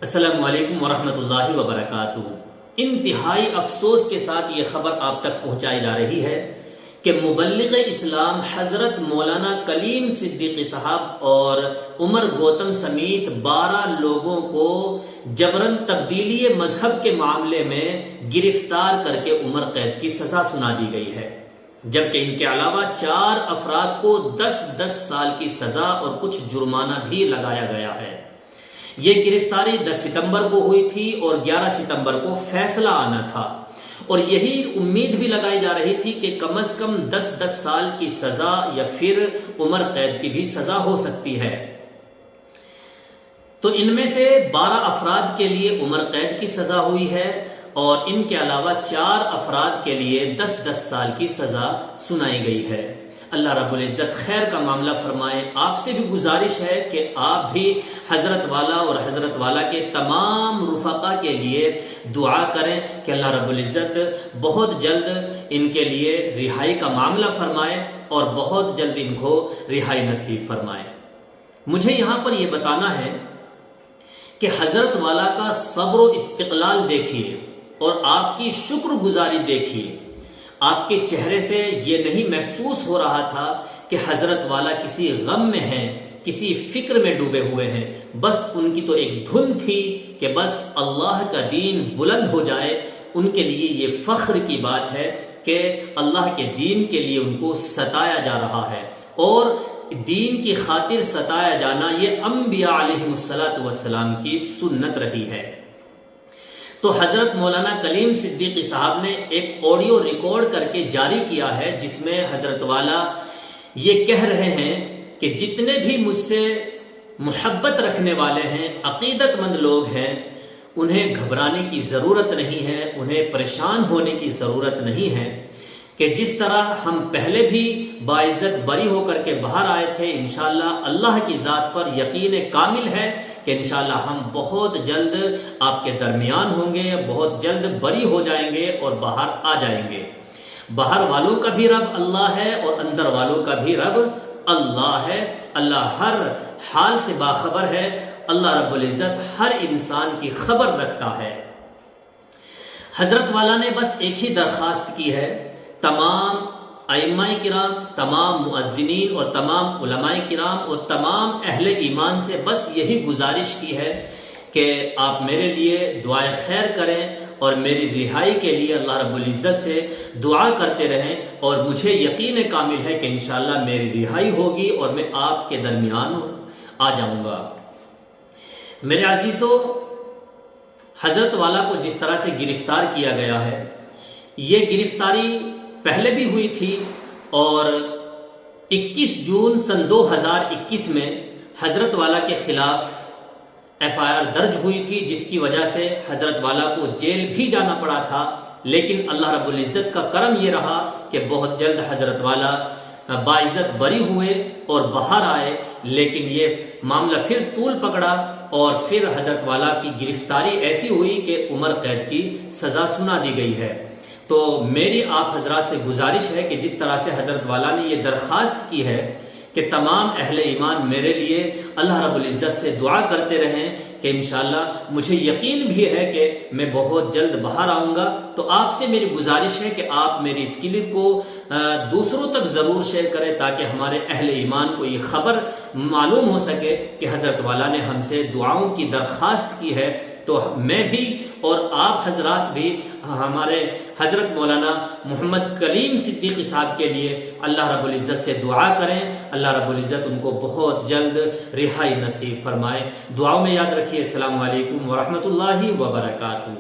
السلام علیکم ورحمۃ اللہ وبرکاتہ۔ انتہائی افسوس کے ساتھ یہ خبر آپ تک پہنچائی جا رہی ہے کہ مبلغ اسلام حضرت مولانا کلیم صدیقی صاحب اور عمر گوتم سمیت 12 لوگوں کو جبراً تبدیلی مذہب کے معاملے میں گرفتار کر کے عمر قید کی سزا سنا دی گئی ہے، جبکہ ان کے علاوہ 4 افراد کو 10 سال کی سزا اور کچھ جرمانہ بھی لگایا گیا ہے۔ یہ گرفتاری 10 ستمبر کو ہوئی تھی اور 11 ستمبر کو فیصلہ آنا تھا، اور یہی امید بھی لگائی جا رہی تھی کہ کم از کم 10 سال کی سزا یا پھر عمر قید کی بھی سزا ہو سکتی ہے۔ تو ان میں سے 12 افراد کے لیے عمر قید کی سزا ہوئی ہے اور ان کے علاوہ 4 افراد کے لیے 10 سال کی سزا سنائی گئی ہے۔ اللہ رب العزت خیر کا معاملہ فرمائے۔ آپ سے بھی گزارش ہے کہ آپ بھی حضرت والا اور حضرت والا کے تمام رفقا کے لیے دعا کریں کہ اللہ رب العزت بہت جلد ان کے لیے رہائی کا معاملہ فرمائے اور بہت جلد ان کو رہائی نصیب فرمائے۔ مجھے یہاں پر یہ بتانا ہے کہ حضرت والا کا صبر و استقلال دیکھیے اور آپ کی شکر گزاری دیکھیے۔ آپ کے چہرے سے یہ نہیں محسوس ہو رہا تھا کہ حضرت والا کسی غم میں ہیں، کسی فکر میں ڈوبے ہوئے ہیں، بس ان کی تو ایک دھن تھی کہ بس اللہ کا دین بلند ہو جائے۔ ان کے لیے یہ فخر کی بات ہے کہ اللہ کے دین کے لیے ان کو ستایا جا رہا ہے، اور دین کی خاطر ستایا جانا یہ انبیاء علیہم السلام کی سنت رہی ہے۔ تو حضرت مولانا کلیم صدیقی صاحب نے ایک آڈیو ریکارڈ کر کے جاری کیا ہے، جس میں حضرت والا یہ کہہ رہے ہیں کہ جتنے بھی مجھ سے محبت رکھنے والے ہیں، عقیدت مند لوگ ہیں، انہیں گھبرانے کی ضرورت نہیں ہے، انہیں پریشان ہونے کی ضرورت نہیں ہے، کہ جس طرح ہم پہلے بھی باعزت بری ہو کر کے باہر آئے تھے، انشاءاللہ اللہ کی ذات پر یقین کامل ہے کہ انشاءاللہ ہم بہت جلد آپ کے درمیان ہوں گے، بہت جلد بری ہو جائیں گے اور باہر آ جائیں گے۔ باہر والوں کا بھی رب اللہ ہے اور اندر والوں کا بھی رب اللہ ہے۔ اللہ ہر حال سے باخبر ہے، اللہ رب العزت ہر انسان کی خبر رکھتا ہے۔ حضرت والا نے بس ایک ہی درخواست کی ہے، تمام ائمہ کرام، تمام مؤذنین اور تمام علماء کرام اور تمام اہل ایمان سے بس یہی گزارش کی ہے کہ آپ میرے لیے دعائے خیر کریں اور میری رہائی کے لیے اللہ رب العزت سے دعا کرتے رہیں، اور مجھے یقین کامل ہے کہ انشاءاللہ میری رہائی ہوگی اور میں آپ کے درمیان آ جاؤں گا۔ میرے عزیزو، حضرت والا کو جس طرح سے گرفتار کیا گیا ہے، یہ گرفتاری پہلے بھی ہوئی تھی، اور 21 جون سن 2021 میں حضرت والا کے خلاف FIR درج ہوئی تھی، جس کی وجہ سے حضرت والا کو جیل بھی جانا پڑا تھا، لیکن اللہ رب العزت کا کرم یہ رہا کہ بہت جلد حضرت والا باعزت بری ہوئے اور باہر آئے، لیکن یہ معاملہ پھر طول پکڑا اور پھر حضرت والا کی گرفتاری ایسی ہوئی کہ عمر قید کی سزا سنا دی گئی ہے۔ تو میری آپ حضرات سے گزارش ہے کہ جس طرح سے حضرت والا نے یہ درخواست کی ہے کہ تمام اہل ایمان میرے لیے اللہ رب العزت سے دعا کرتے رہیں کہ انشاءاللہ مجھے یقین بھی ہے کہ میں بہت جلد باہر آؤں گا، تو آپ سے میری گزارش ہے کہ آپ میری اس کلپ کو دوسروں تک ضرور شیئر کریں، تاکہ ہمارے اہل ایمان کو یہ خبر معلوم ہو سکے کہ حضرت والا نے ہم سے دعاؤں کی درخواست کی ہے۔ تو میں بھی اور آپ حضرات بھی ہمارے حضرت مولانا محمد کلیم صدیقی صاحب کے لیے اللہ رب العزت سے دعا کریں، اللہ رب العزت ان کو بہت جلد رہائی نصیب فرمائے۔ دعاؤں میں یاد رکھیے۔ السلام علیکم ورحمۃ اللہ وبرکاتہ۔